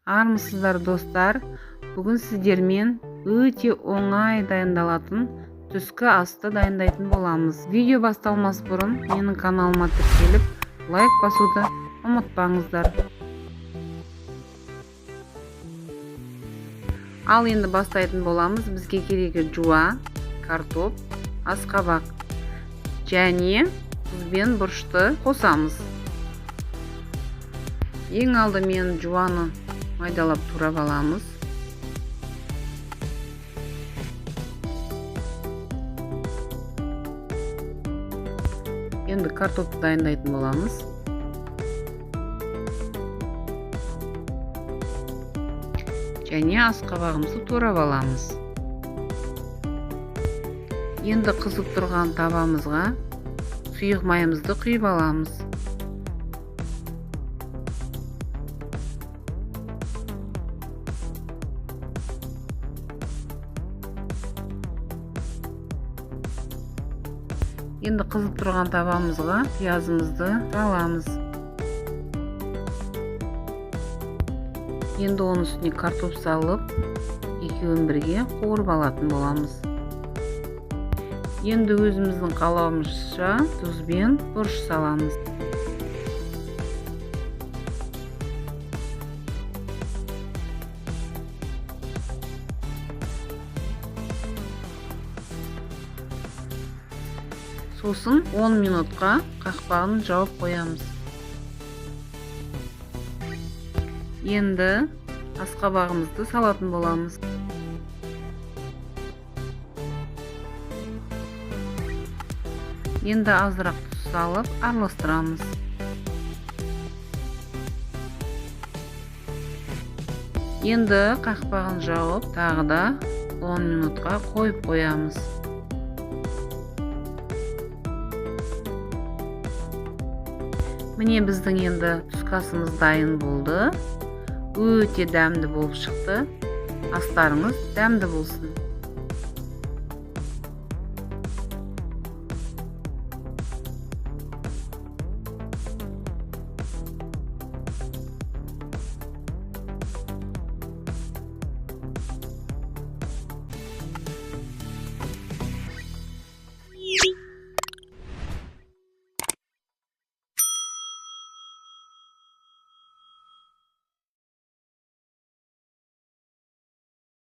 Армысыздар достар, бүгін сіздермен өте оңай дайындалатын түскі асты дайындайтын боламыз. Видео басталмас бұрын менің каналыма тіркеліп, лайк басуды ұмытпаңыздар. Ал енді бастайтын боламыз. Бізге керегі жуа, картоп, асқабақ және тұзбен бұрышты қосамыз. Ең алдымен жуаны майдалап турап аламыз. Енді картопты дайындайтын боламыз. Және асқабағымызды турап аламыз. Енді қызып тұрған табамызға сұйық майымызды құйып аламыз. Енді қызып тұрған табамызға пиязымызды саламыз. Енді оның үстіне картоп салып, екеуін бірге қуырып алатын боламыз. Енді өзіміздің қалауымызша тұзбен бұрыш саламыз. Сосын 10 минутқа қақпағын жауып қоямыз. Енді асқабағымызды салатын боламыз. Енді азырақ тұз салып араластырамыз. Енді қақпағын жауып, тағы да 10 минутқа қойып қоямыз. Міне біздің енді түскі асымыз дайын болды. Өте дәмді болып шықты. Астарыңыз дәмді болсын.